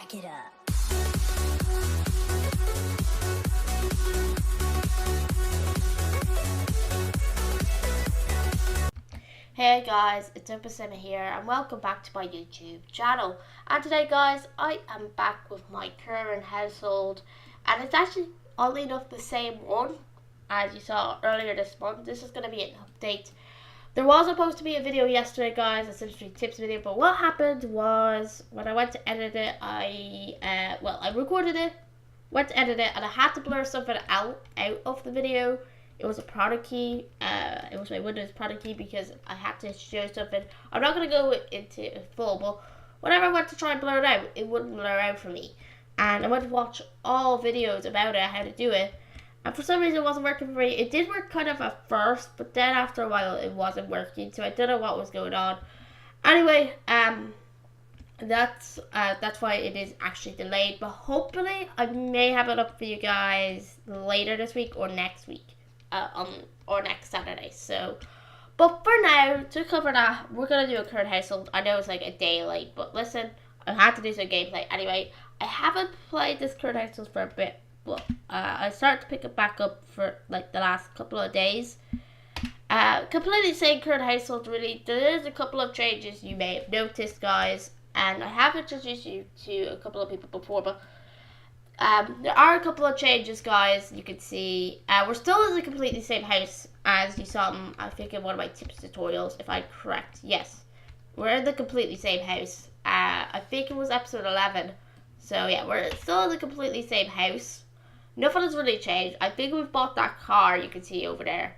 Back it up. Hey guys, it's Emma here and welcome back to my YouTube channel. And today guys, I am back with my current household, and it's actually oddly enough the same one as you saw earlier this month. This is going to be an update. There was supposed to be a video yesterday guys, a Sims 3 tips video, but what happened was when I went to edit it, I recorded it, went to edit it, and I had to blur something out of the video. It was a product key. It was my Windows product key because I had to show something. I'm not going to go into it full, but whenever I went to try and blur it out, it wouldn't blur out for me. And I went to watch all videos about it, how to do it. And for some reason it wasn't working for me. It did work kind of at first, but then after a while it wasn't working. So I don't know what was going on. Anyway, that's why it is actually delayed. But hopefully I may have it up for you guys later this week or next week. Or next Saturday. So, but for now, to cover that, we're gonna do a current household. I know it's like a day late, but listen, I had to do some gameplay anyway. I haven't played this current household for a bit, but I started to pick it back up for like the last couple of days. Completely same current household really. There's a couple of changes you may have noticed, guys, and I have introduced you to a couple of people before, but there are a couple of changes, guys. You can see we're still in the completely same house as you saw, I think, in one of my tips tutorials, if I'm correct. Yes, we're in the completely same house. I think it was episode 11. So yeah, we're still in the completely same house. Nothing has really changed. I think we've bought that car you can see over there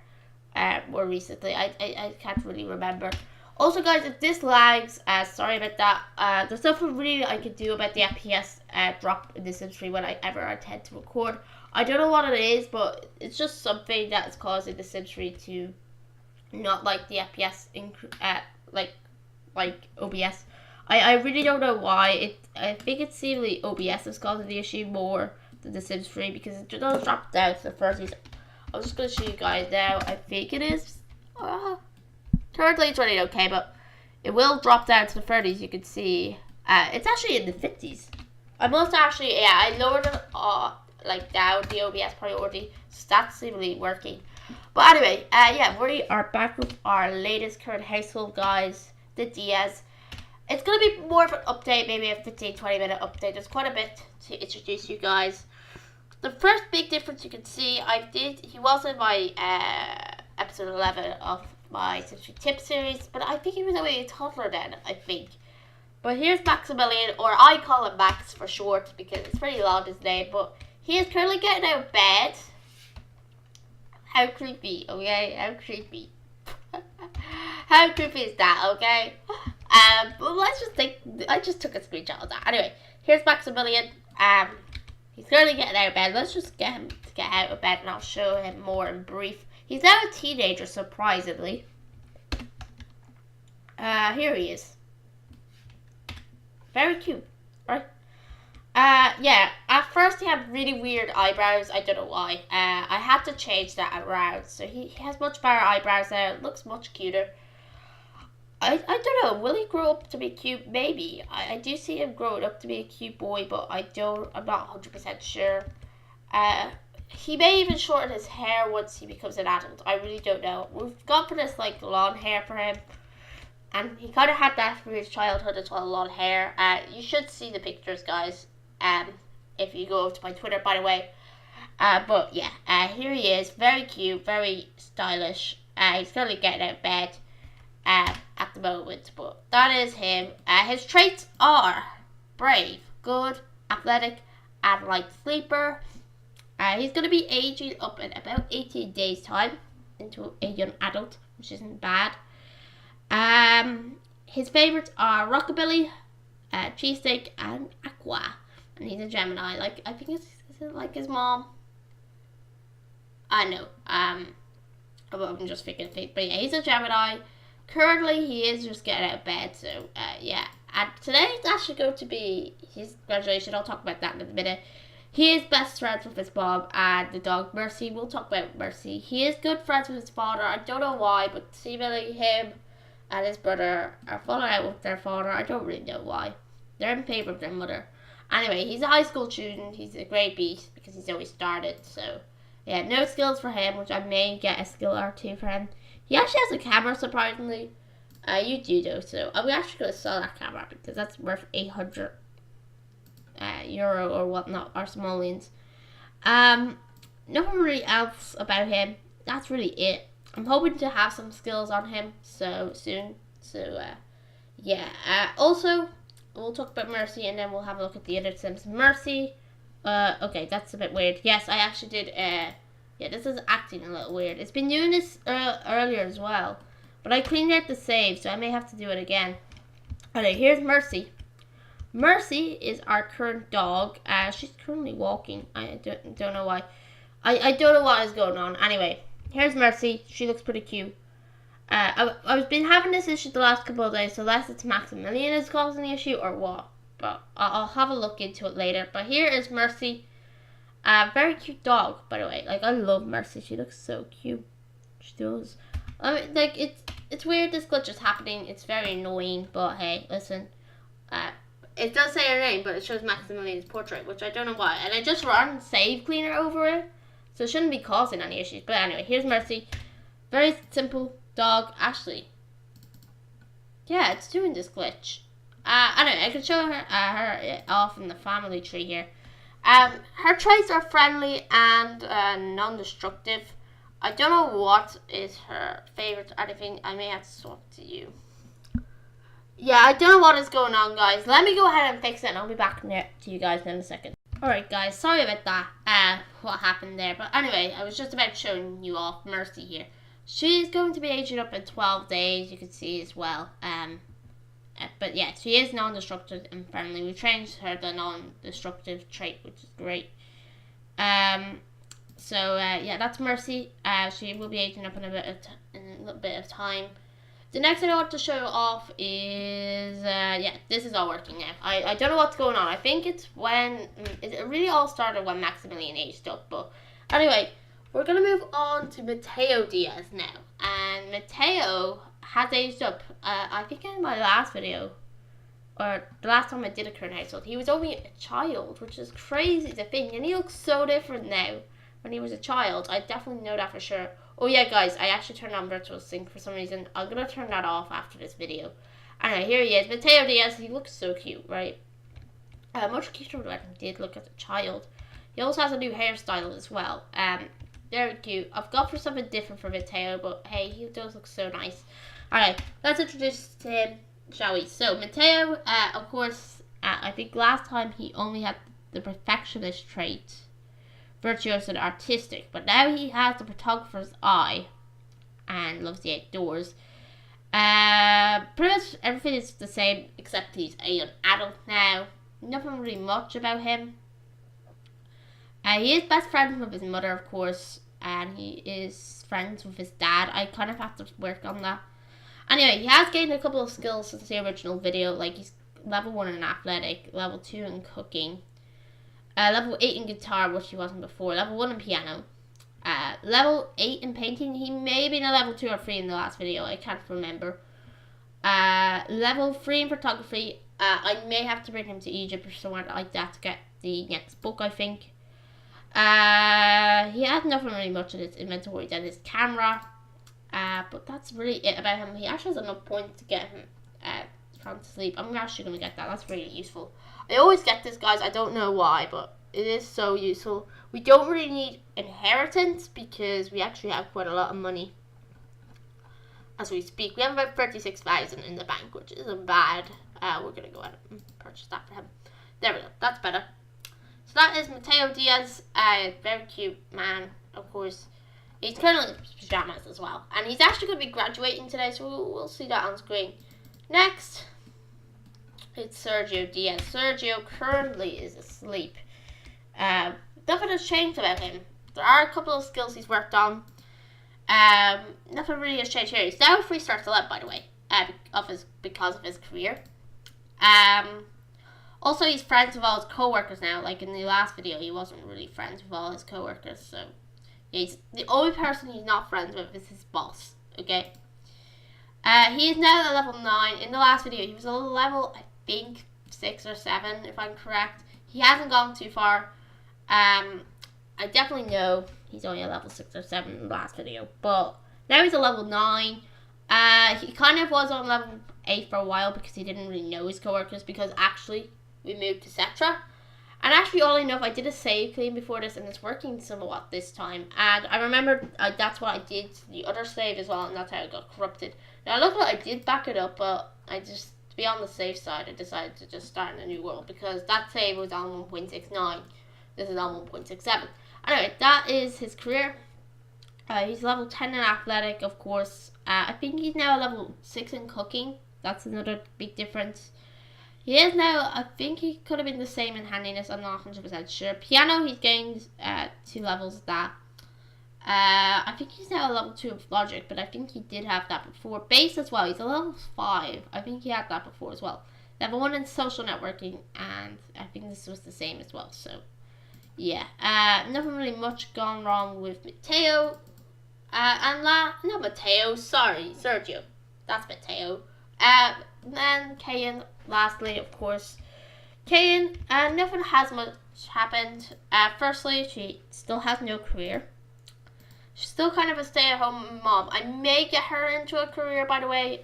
more recently. I can't really remember. Also, guys, if this lags, sorry about that. There's nothing really I could do about the FPS drop in the Sims 3 when I ever intend to record. I don't know what it is, but it's just something that is causing the Sims 3 to not like the FPS, like OBS. I really don't know why. I think it's seemingly OBS is causing the issue more than the Sims 3 because it does drop down to the 30s. I'm just going to show you guys now. I think it is. Currently it's running okay, but it will drop down to the 30s. You can see it's actually in the 50s. I must actually, yeah, I lowered it down the OBS priority, so that's seemingly working. But anyway, yeah, we are back with our latest current household, guys, the Diaz. It's going to be more of an update, maybe a 15-20 minute update. There's quite a bit to introduce you guys. The first big difference you can see, he was in my episode 11 of my Sims 3 tip series, but I think he was only a toddler then, I think. But here's Maximilian, or I call him Max for short because it's pretty long, his name, but he is currently getting out of bed. How creepy, okay? How creepy. How creepy is that, okay? But let's just think, I just took a screenshot of that. Anyway, here's Maximilian. He's currently getting out of bed. Let's just get him to get out of bed and I'll show him more in brief. He's now a teenager, surprisingly. Here he is. Very cute, right? Yeah, at first he had really weird eyebrows. I don't know why. I had to change that around. So he has much better eyebrows now. It looks much cuter. I don't know. Will he grow up to be cute? Maybe. I do see him growing up to be a cute boy, but I'm not 100% sure. He may even shorten his hair once he becomes an adult. I really don't know. We've gone for this like long hair for him. And he kind of had that from his childhood as well, long hair. You should see the pictures, guys. If you go over to my Twitter, by the way. But yeah, here he is. Very cute, very stylish. He's currently getting out of bed at the moment. But that is him. His traits are brave, good, athletic, and light sleeper. He's going to be aging up in about 18 days' time into a young adult, which isn't bad. His favorites are rockabilly, cheesesteak, and aqua. And he's a Gemini. Like, I think is it like his mom? I know. I'm just thinking things. But yeah, he's a Gemini. Currently, he is just getting out of bed. So, yeah. And today is actually going to be his graduation. I'll talk about that in a minute. He is best friends with his mom and the dog Mercy. We'll talk about Mercy. He is good friends with his father. I don't know why, but seemingly him and his brother are falling out with their father. I don't really know why. They're in favour of their mother. Anyway, he's a high school student. He's a great beast because he's always started. So, yeah, no skills for him, which I may get a skill or two for him. He actually has a camera, surprisingly. You do, though. So, I'm actually going to sell that camera because that's worth 800 euro or whatnot, or simoleons. Nothing really else about him. That's really it. I'm hoping to have some skills on him so soon. So, yeah. Also, we'll talk about Mercy and then we'll have a look at the other Sims. Mercy. Okay, that's a bit weird. Yes, I actually did. Yeah, this is acting a little weird. It's been doing this earlier as well. But I cleaned out the save, so I may have to do it again. Alright, here's Mercy. Mercy is our current dog. She's currently walking. I don't know why. I don't know what is going on. Anyway, here's Mercy. She looks pretty cute. I've been having this issue the last couple of days, so unless it's Maximilian is causing the issue or what. But I'll have a look into it later. But here is Mercy. Very cute dog, by the way. Like, I love Mercy. She looks so cute. She does. I mean, like, it's weird this glitch is happening. It's very annoying, but hey, listen. It does say her name, but it shows Maximilian's portrait, which I don't know why. And I just run save cleaner over it, so it shouldn't be causing any issues. But anyway, here's Mercy. Very simple dog. Actually, yeah, it's doing this glitch. I don't know. I can show her off in the family tree here. Her traits are friendly and non-destructive. I don't know what is her favorite or anything. I may have to swap to you. Yeah, I don't know what is going on, guys. Let me go ahead and fix it, and I'll be back to you guys in a second. Alright, guys. Sorry about that. What happened there. But anyway, I was just about showing you off Mercy here. She's going to be aging up in 12 days, you can see as well. But yeah, she is non-destructive and friendly. We changed her the non-destructive trait, which is great. Yeah, that's Mercy. She will be aging up in a little bit of time. The next thing I want to show off is, yeah, this is all working now. I don't know what's going on. I think it's when, it really all started when Maximilian aged up. But anyway, we're going to move on to Matteo Diaz now. And Matteo has aged up. I think in my last video, or the last time I did a current household, he was only a child, which is crazy to think. And he looks so different now when he was a child. I definitely know that for sure. Oh yeah, guys, I actually turned on virtual sync for some reason. I'm going to turn that off after this video. Anyway, here he is. Matteo Diaz, he looks so cute, right? Much cuter than he did look as a child. He also has a new hairstyle as well. Very cute. I've got for something different for Matteo, but hey, he does look so nice. Alright, let's introduce him, shall we? So, Matteo, of course, I think last time he only had the perfectionist trait. Virtuous and artistic, but now he has the photographer's eye and loves the outdoors. Pretty much everything is the same except he's an adult now. Nothing really much about him. He is best friends with his mother, of course, and he is friends with his dad. I kind of have to work on that. Anyway, he has gained a couple of skills since the original video, like he's level 1 in athletic, level 2 in cooking. Level 8 in guitar, which he wasn't before. Level 1 in piano. Level 8 in painting. He may have been a level 2 or 3 in the last video. I can't remember. Level 3 in photography. I may have to bring him to Egypt or somewhere like that to get the next book, I think. He has nothing really much in his inventory than his camera. But that's really it about him. He actually has enough points to get him trying to sleep. I'm actually going to get that. That's really useful. I always get this, guys. I don't know why, but it is so useful. We don't really need inheritance because we actually have quite a lot of money as we speak. We have about 36,000 in the bank, which isn't bad. We're going to go ahead and purchase that for him. There we go. That's better. So that is Matteo Diaz. Very cute man, of course. He's currently in pajamas as well. And he's actually going to be graduating today, so we'll see that on screen. Next, it's Sergio Diaz. Sergio currently is asleep. Nothing has changed about him. There are a couple of skills he's worked on. Nothing really has changed here. He's now a 3-star celeb, by the way, because of his career. Also, he's friends with all his co-workers now. Like in the last video, he wasn't really friends with all his co-workers. So, yeah, he's the only person he's not friends with is his boss. Okay. He is now at level 9. In the last video, he was a level, I think, 6 or 7, if I'm correct. he hasn't gone too far. I definitely know he's only a level 6 or 7 in the last video, but now he's a level 9. He kind of was on level 8 for a while because he didn't really know his coworkers, because actually we moved to Cetra. And actually, all enough, I did a save clean before this, and it's working somewhat this time. And I remember that's what I did to the other save as well, and that's how it got corrupted. Now, look what I did back it up, but I just, to be on the safe side, I decided to just start in a new world, because that save was on 1.69. This is on 1.67. Anyway, that is his career. He's level 10 in athletic, of course. I think he's now level 6 in cooking. That's another big difference. He is now, I think he could have been the same in handiness, I'm not 100% sure. Piano, he's gained 2 levels of that. I think he's now a level 2 of logic, but I think he did have that before. Bass as well, he's a level 5. I think he had that before as well. Level 1 in social networking, and I think this was the same as well, so yeah. Nothing really much gone wrong with Matteo. Not Matteo, sorry, Sergio. That's Matteo. Then Kayan, lastly, of course. Kayan, nothing has much happened. Firstly, she still has no career. She's still kind of a stay-at-home mom. I may get her into a career, by the way,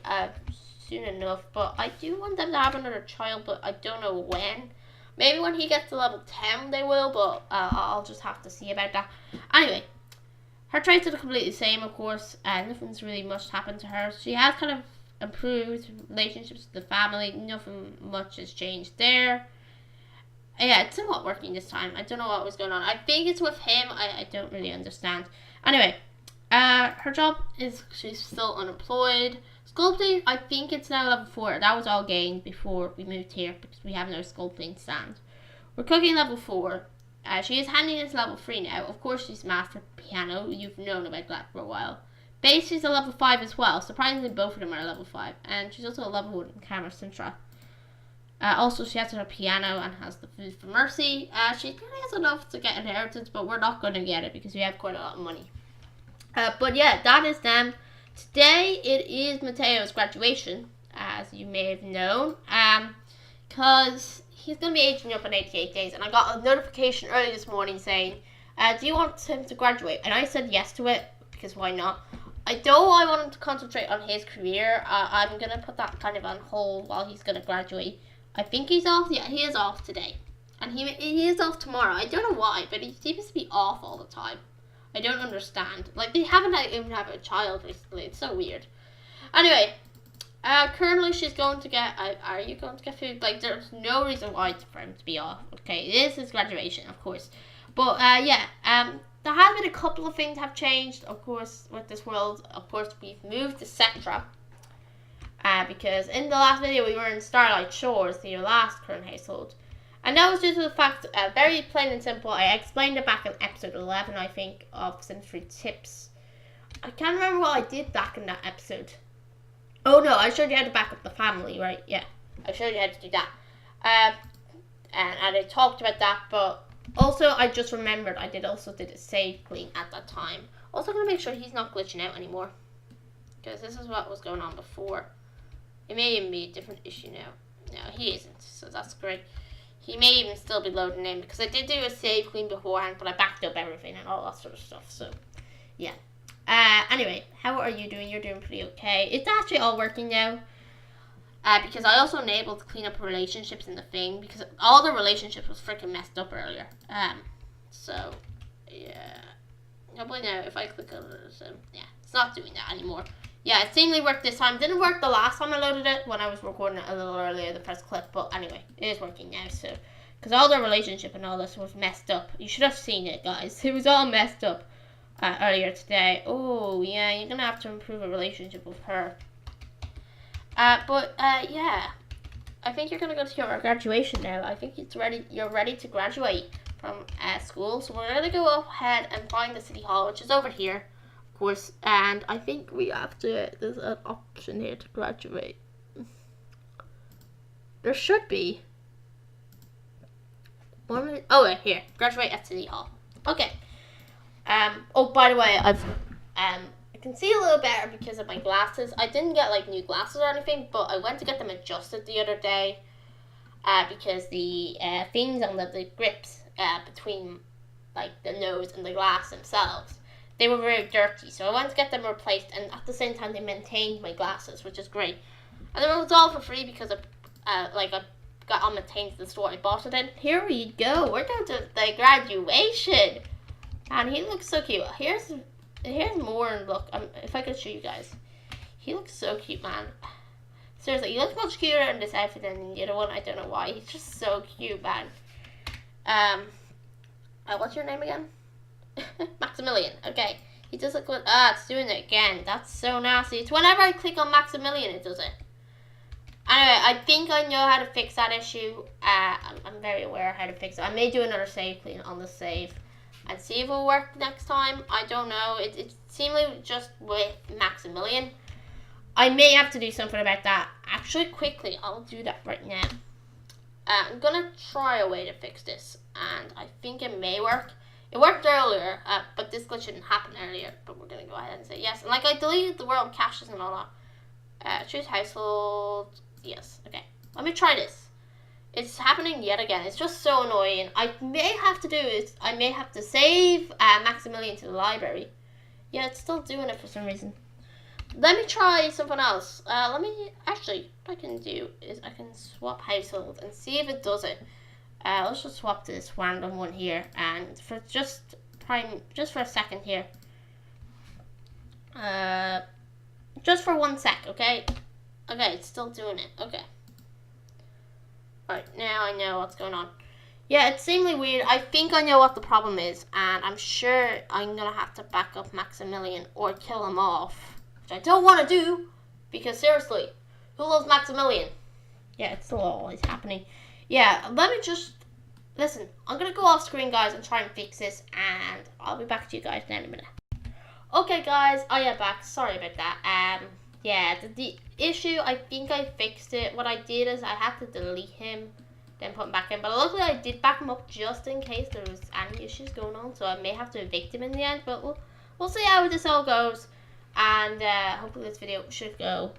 soon enough. But I do want them to have another child, but I don't know when. Maybe when he gets to level 10 they will, but I'll just have to see about that. Anyway, her traits are completely the same, of course. Nothing's really much happened to her. She has kind of improved relationships with the family. Nothing much has changed there. Yeah, it's somewhat working this time. I don't know what was going on. I think it's with him. I don't really understand. Anyway, her job is, she's still unemployed. Sculpting, I think it's now level 4. That was all gained before we moved here, because we have no sculpting stand. We're cooking level 4. She is handiness level 3 now. Of course, she's mastered piano. You've known about that for a while. Bass, she's a level 5 as well. Surprisingly, both of them are level 5. And she's also a level 1 in camera centra. Also, she has her piano and has the food for mercy. She probably has enough to get inheritance, but we're not going to get it because we have quite a lot of money. But yeah, that is them. Today, it is Matteo's graduation, as you may have known. Because he's going to be aging up in 88 days. And I got a notification early this morning saying, do you want him to graduate? And I said yes to it, because why not? I want him to concentrate on his career. I'm going to put that kind of on hold while he's going to graduate. I think he's off. Yeah, he is off today. And he is off tomorrow. I don't know why, but he seems to be off all the time. I don't understand. Like, they haven't even had a child recently. It's so weird. Anyway, currently she's going to get... are you going to get food? Like, there's no reason why for him to be off. Okay, this is graduation, of course. But, yeah, there has been a couple of things have changed, of course, with this world. Of course, we've moved to Cetra. Because in the last video, we were in Starlight Shores, the last current household. And that was due to the fact, very plain and simple, I explained it back in episode 11, I think, of Sims 3 Tips. I can't remember what I did back in that episode. Oh no, I showed you how to back up the family, right? Yeah, I showed you how to do that. And I talked about that, but also I just remembered I did a save clean at that time. Also going to make sure he's not glitching out anymore, because this is what was going on before. It may even be a different issue now. No, he isn't, so that's great. He may even still be loading in, because I did do a save clean beforehand, but I backed up everything and all that sort of stuff, so yeah. Anyway, how are you doing? You're doing pretty okay. It's actually all working now, because I also enabled clean up relationships in the thing, because all the relationships was freaking messed up earlier. So, yeah. Hopefully now, if I click on it, yeah, it's not doing that anymore. Yeah, it seemingly worked this time. Didn't work the last time I loaded it when I was recording it a little earlier, the first clip. But anyway, it is working now. So, because all the relationship and all this was messed up. You should have seen it, guys. It was all messed up earlier today. Oh, yeah, you're going to have to improve a relationship with her. Yeah. I think you're going to go to your graduation now. I think it's ready. You're ready to graduate from school. So we're going to go ahead and find the city hall, which is over here. Course, and I think we have to, there's an option here to graduate. There should be. Oh, here, graduate at City Hall. Okay. Oh, by the way, I can see a little better because of my glasses. I didn't get like new glasses or anything, but I went to get them adjusted the other day. because the things on the grips between like the nose and the glass themselves, they were very dirty. So I wanted to get them replaced, and at the same time they maintained my glasses, which is great. And then it was all for free because I got on maintained to the store I bought it in. Here we go. We're down to the graduation, and he looks so cute. Here's more, and look, if I could show you guys, he looks so cute, man. Seriously, he looks much cuter in this outfit than the other one. I don't know why. He's just so cute, man. What's your name again? Maximilian. Okay. He does look good. It's doing it again. That's so nasty. It's whenever I click on Maximilian, it does it. Anyway, I think I know how to fix that issue. I'm very aware how to fix it. I may do another save clean on the save and see if it will work next time. I don't know. It seemed like just with Maximilian. I may have to do something about that. Actually, quickly, I'll do that right now. I'm gonna try a way to fix this, and I think it may work. It worked earlier, but this glitch didn't happen earlier. But we're gonna go ahead and say yes. And like I deleted the world caches and all that. Choose household. Yes. Okay. Let me try this. It's happening yet again. It's just so annoying. I may have to save Maximilian to the library. Yeah, it's still doing it for some reason. Let me try something else. Actually, what I can do is I can swap households and see if it does it. Let's just swap this random one here, and for just for a second here. Just for 1 sec, okay? Okay, it's still doing it. Okay. Alright, now I know what's going on. Yeah, it's seemingly weird. I think I know what the problem is, and I'm sure I'm gonna have to back up Maximilian or kill him off. Which I don't want to do, because seriously, who loves Maximilian? Yeah, it's still always happening. Yeah, let me just, listen, I'm going to go off screen, guys, and try and fix this, and I'll be back to you guys in a minute. Okay, guys, I am back. Sorry about that. Yeah, the issue, I think I fixed it. What I did is I had to delete him, then put him back in, but luckily I did back him up just in case there was any issues going on, so I may have to evict him in the end, but we'll see how this all goes. And hopefully this video should go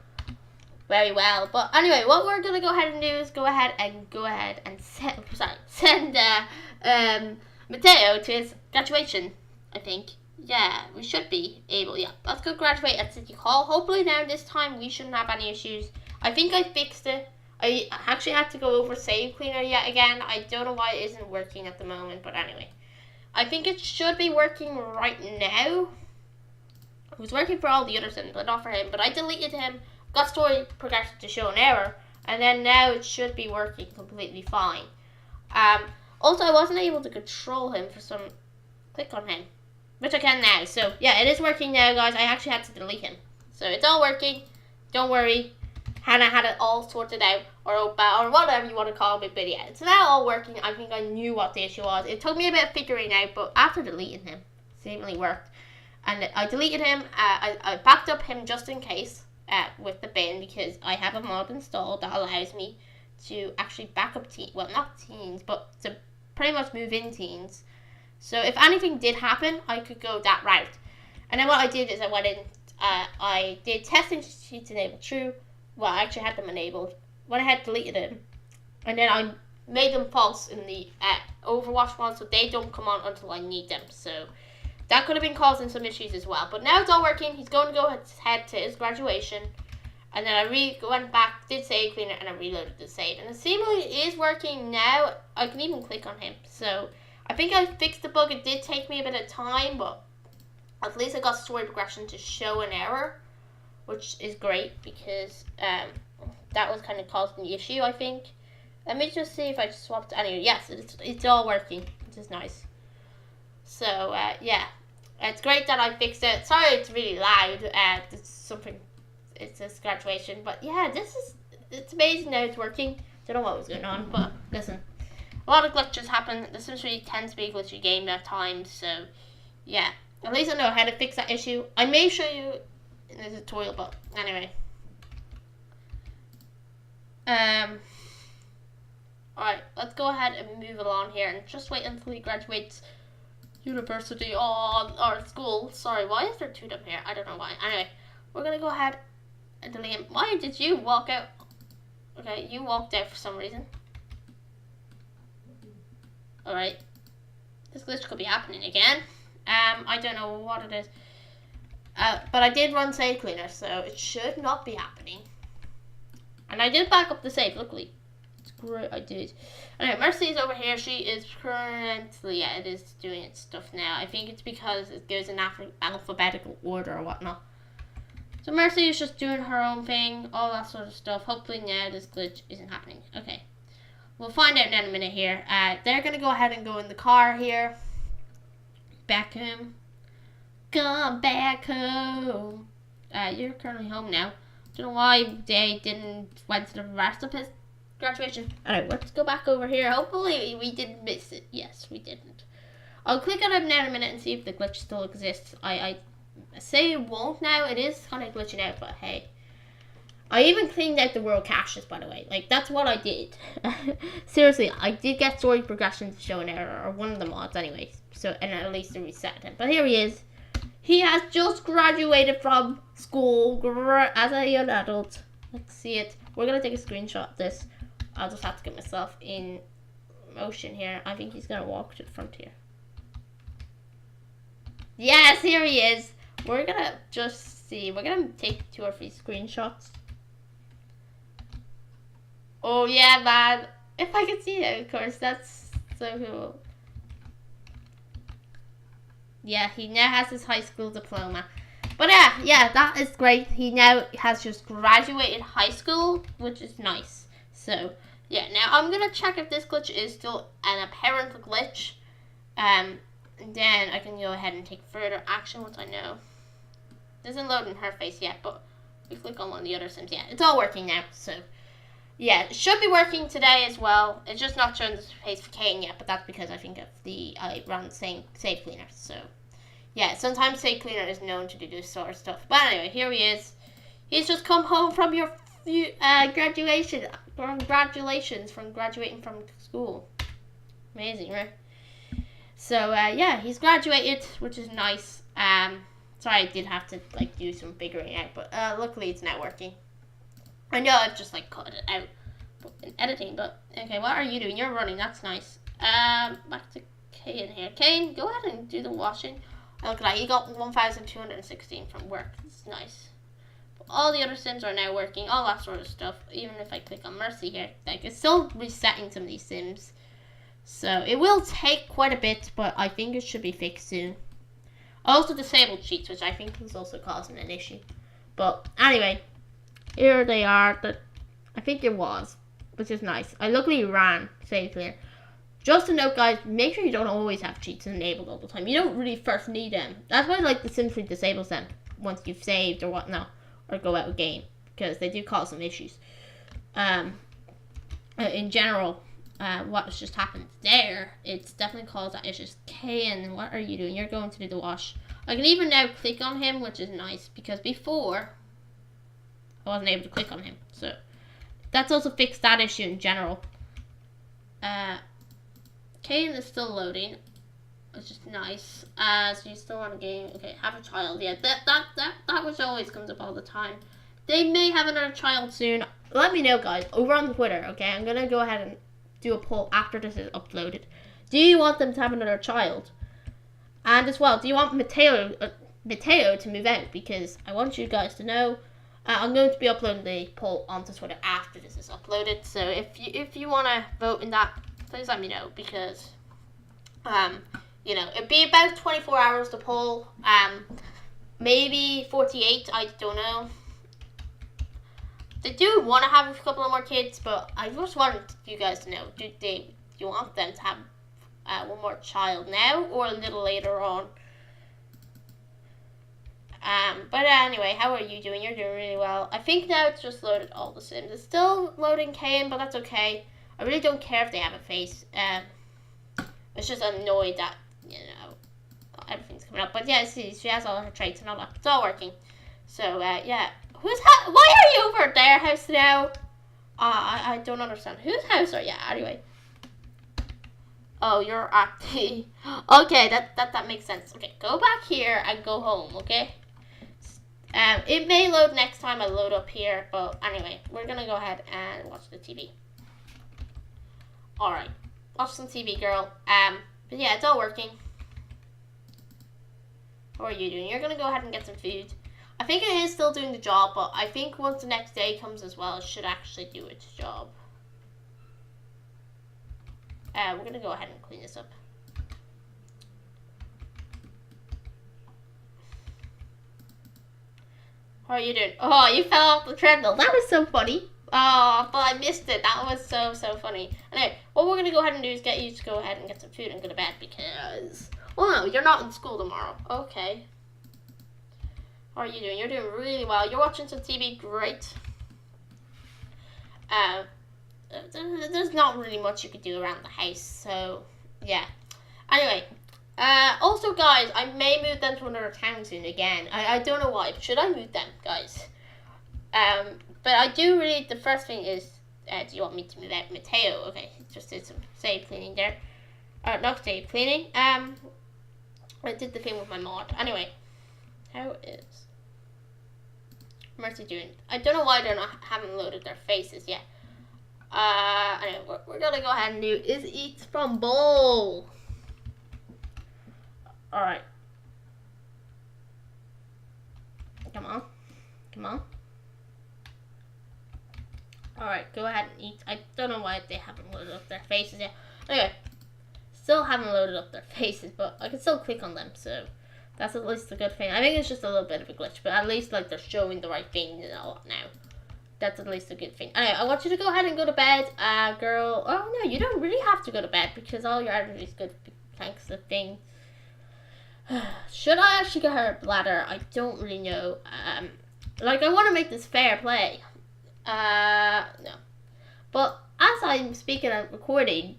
very well. But anyway, what we're going to go ahead and do is go ahead and send Matteo to his graduation, I think. Yeah, we should be able, yeah. Let's go graduate at City Hall. Hopefully now this time we shouldn't have any issues. I think I fixed it. I actually had to go over Save Cleaner yet again. I don't know why it isn't working at the moment, but anyway. I think it should be working right now. It was working for all the others, but not for him. But I deleted him, got story progression to show an error, and then now it should be working completely fine. Also, I wasn't able to control him for some. Click on him, which I can now. So yeah, it is working now, guys. I actually had to delete him, so it's all working. Don't worry. Hannah had it all sorted out, or Opa, or whatever you want to call it. But yeah, it's now all working. I think I knew what the issue was. It took me a bit of figuring out, but after deleting him, it seemingly worked. And I deleted him. I backed up him just in case with the bin, because I have a mod installed that allows me to actually back up not teens, but to pretty much move in teens. So if anything did happen, I could go that route. And then what I did is I went in, I did testing sheets enable true. Well, I actually had them enabled. Went ahead, deleted them, and then I made them false in the Overwatch mod, so they don't come on until I need them. So that could have been causing some issues as well. But now it's all working. He's going to go ahead to his graduation. And then I went back, did save cleaner, and I reloaded the save. And it seemingly is working now. I can even click on him. So I think I fixed the bug. It did take me a bit of time, but at least I got story progression to show an error, which is great, because that was kind of causing the issue, I think. Let me just see if I swapped. Anyway, yes, it's all working, which is nice. So yeah, it's great that I fixed it. Sorry, it's really loud. It's a graduation, but yeah, it's amazing now it's working. Don't know what was going on, but listen, a lot of glitches happen. The Sims 3 tends to be a glitchy game at times, so yeah, at least I know how to fix that issue. I may show you in the tutorial, but anyway. Alright, let's go ahead and move along here and just wait until he graduates university or school. Sorry, why is there two of them here? I don't know why. Anyway, we're gonna go ahead and delete him. Why did you walk out? Okay, you walked out for some reason. Alright. This glitch could be happening again. I don't know what it is. But I did run save cleaner, so it should not be happening. And I did back up the save, luckily. It's great, I did. Anyway, Mercy is over here. She is currently, yeah, it is doing its stuff now. I think it's because it goes in alphabetical order or whatnot. So Mercy is just doing her own thing, all that sort of stuff. Hopefully now this glitch isn't happening. Okay. We'll find out in a minute here. They're going to go ahead and go in the car here. Back home. Come back home. You're currently home now. Don't know why they didn't went to the rest of his graduation. Alright, let's go back over here. Hopefully we didn't miss it. Yes, we didn't. I'll click on it now in a minute and see if the glitch still exists. I say it won't now. It is kind of glitching out, but hey. I even cleaned out the world caches, by the way. Like, that's what I did. Seriously, I did get story progressions showing error, or one of the mods anyway. So, and at least it reset him. But here he is. He has just graduated from school as a young adult. Let's see it. We're going to take a screenshot of this. I'll just have to get myself in motion here. I think he's going to walk to the front here. Yes, here he is. We're going to just see. We're going to take 2 or 3 screenshots. Oh, yeah, man. If I could see it, of course. That's so cool. Yeah, he now has his high school diploma. But yeah, that is great. He now has just graduated high school, which is nice. So, yeah, now I'm going to check if this glitch is still an apparent glitch. And then I can go ahead and take further action once I know. It doesn't load in her face yet, but we click on one of the other sims. Yeah, it's all working now, so... Yeah, it should be working today as well. It's just not showing the face for Kane yet, but that's because I think of I run save cleaner. So, yeah, sometimes save cleaner is known to do this sort of stuff. But anyway, here he is. He's just come home from your graduation. Congratulations from graduating from school. Amazing, right? So, yeah, he's graduated, which is nice. Sorry, I did have to do some figuring out, but luckily it's now working. I know I've just cut it out in editing, but okay, what are you doing? You're running, that's nice. Back to Kane here. Kane, go ahead and do the washing. Look at that, he got 1,216 from work. That's nice. But all the other sims are now working, all that sort of stuff. Even if I click on Mercy here, it's still resetting some of these sims. So it will take quite a bit, but I think it should be fixed soon. I also disabled cheats, which I think is also causing an issue. But anyway. Here they are. I think it was, which is nice. I luckily ran save clear. Just a note, guys, make sure you don't always have cheats enabled all the time. You don't really first need them. That's why the Sims 3 disables them once you've saved or whatnot, or go out of game, because they do cause some issues. In general, what has just happened there, it's definitely caused that issues. Kane, what are you doing? You're going to do the wash. I can even now click on him, which is nice, because before I wasn't able to click on him. So that's also fixed that issue in general. Kane is still loading, which is nice. So you still want a game. Okay, have a child. Yeah, that which always comes up all the time. They may have another child soon. Let me know, guys, over on Twitter. Okay, I'm gonna go ahead and do a poll after this is uploaded. Do you want them to have another child? And as well, do you want Matteo to move out? Because I want you guys to know. I'm going to be uploading the poll onto Twitter after this is uploaded. So if you want to vote in that, please let me know, because it'd be about 24 hours to poll. Maybe 48. I don't know. They do want to have a couple of more kids, but I just wanted you guys to know: do you want them to have one more child now or a little later on? But anyway, how are you doing? You're doing really well. I think now it's just loaded all the sims. It's still loading Kane, but that's okay. I really don't care if they have a face. It's just annoyed that, everything's coming up. But yeah, see, she has all her traits and all that. It's all working. So, yeah. Why are you over at their house now? I don't understand. Whose house are you at, anyway? Oh, you're at the... Okay, that makes sense. Okay, go back here and go home, okay? It may load next time I load up here, but anyway, we're gonna go ahead and watch the TV. Alright, Watch some TV, girl. But yeah, it's all working. What are you doing? You're gonna go ahead and get some food. I think it is still doing the job, but I think once the next day comes as well, it should actually do its job. We're gonna go ahead and clean this up. How are you doing? Oh, you fell off the treadmill. That was so funny. Oh, but I missed it. That was so funny. Anyway, what we're gonna go ahead and do is get you to go ahead and get some food and go to bed because... Oh no, you're not in school tomorrow. Okay. How are you doing? You're doing really well. You're watching some TV. Great. There's not really much you could do around the house, so yeah. Anyway, also guys, I may move them to another town soon again. I don't know why. Should I move them, guys? But I do really, the first thing is, do you want me to move out Matteo? Okay, just did some save cleaning there. Not save cleaning. I did the thing with my mod. Anyway, how is Mercy doing? I don't know why they're not haven't loaded their faces yet. Anyway, what we're gonna go ahead and do is eat from bowl. Alright. Come on. Come on. Alright, go ahead and eat. I don't know why they haven't loaded up their faces yet. Anyway, still haven't loaded up their faces, but I can still click on them, so that's at least a good thing. I think it's just a little bit of a glitch, but at least like they're showing the right thing now. That's at least a good thing. Anyway, I want you to go ahead and go to bed, girl. Oh no, you don't really have to go to bed because all your energy is good thanks to the thing. Should I actually get her a bladder? I don't really know. Like I want to make this fair play. No. But as I'm speaking and recording,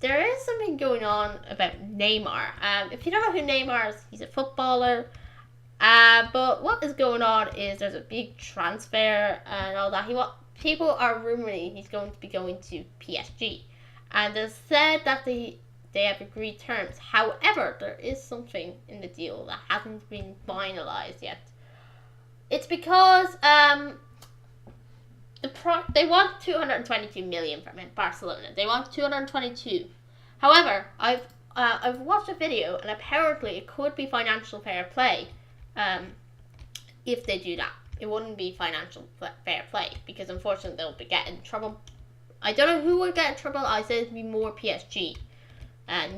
there is something going on about Neymar. If you don't know who Neymar is, he's a footballer. But what is going on is there's a big transfer and all that. People are rumoring he's going to be going to PSG. And they said that they have agreed terms. However, there is something in the deal that hasn't been finalized yet. It's because they want 222 million from it, Barcelona. They want 222. However, I've watched a video and apparently it could be financial fair play. If they do that, it wouldn't be financial fair play because unfortunately they'll be getting in trouble. I don't know who would get in trouble. I say it'd be more PSG,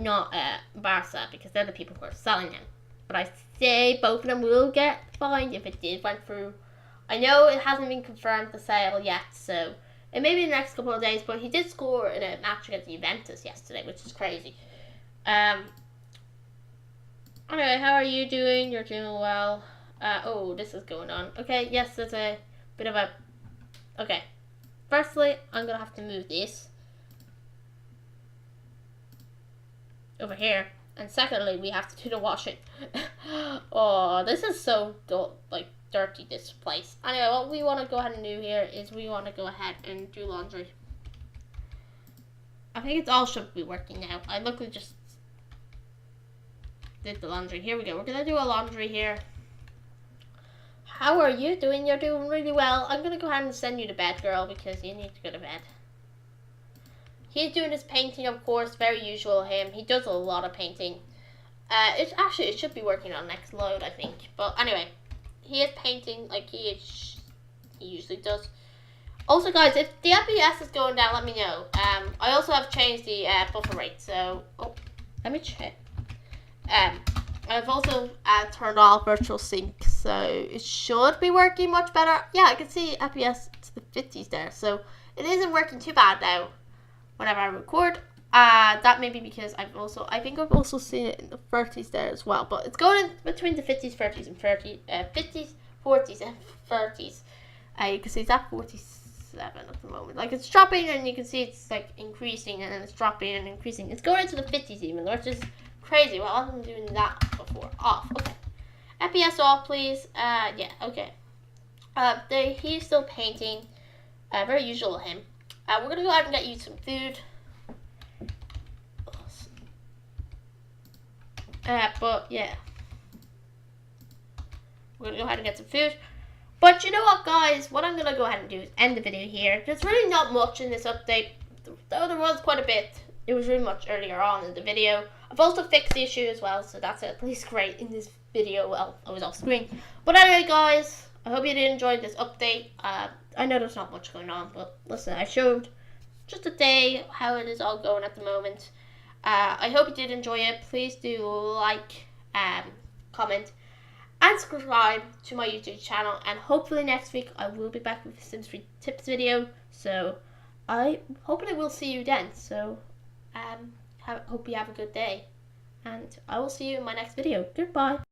not Barca because they're the people who are selling them. But I say both of them will get fined if it did went through. I know it hasn't been confirmed the sale yet, so it may be the next couple of days. But he did score in a match against Juventus yesterday, which is crazy. Anyway, how are you doing? You're doing well. Oh, this is going on. Okay, yes, there's a bit of a... Okay. Firstly, I'm going to have to move this over here. And secondly, we have to do the washing. Oh, this is so, dirty, this place. Anyway, what we want to go ahead and do here is we want to go ahead and do laundry. I think it all should be working now. I literally just did the laundry. Here we go. We're gonna do a laundry here. How are you doing? You're doing really well. I'm gonna go ahead and send you to bed, girl, because you need to go to bed. He's doing his painting, of course, very usual him. He does a lot of painting. It should be working on next load, I think. But anyway, he is painting like he usually does. Also, guys, if the FPS is going down, let me know. I also have changed the buffer rate, so let me check. I've also turned off virtual sync, so it should be working much better. Yeah, I can see FPS to the 50s there, so it isn't working too bad now whenever I record. That may be because I think I've also seen it in the 30s there as well, but it's going in between the 50s, 30s, and 50s, 40s, and 30s. You can see it's at 47 at the moment. Like, it's dropping, and you can see it's like increasing, and then it's dropping and increasing. It's going into the 50s even, which is crazy. Well, I wasn't doing that before. Off. Okay. FPS off, please. Yeah. Okay. He's still painting. Very usual him. We're gonna go ahead and get you some food. But yeah, we're gonna go ahead and get some food. But you know what, guys? What I'm gonna go ahead and do is end the video here. There's really not much in this update, though there was quite a bit. it was really much earlier on in the video. I've also fixed the issue as well, so that's at least great in this video. Well, I was off screen. But anyway, guys, I hope you did enjoy this update. I know there's not much going on, but listen, I showed just a day how it is all going at the moment. I hope you did enjoy it. Please do like, comment, and subscribe to my YouTube channel. And hopefully next week I will be back with a Sims 3 tips video. So I hopefully will see you then. So hope you have a good day, and I will see you in my next video. Goodbye.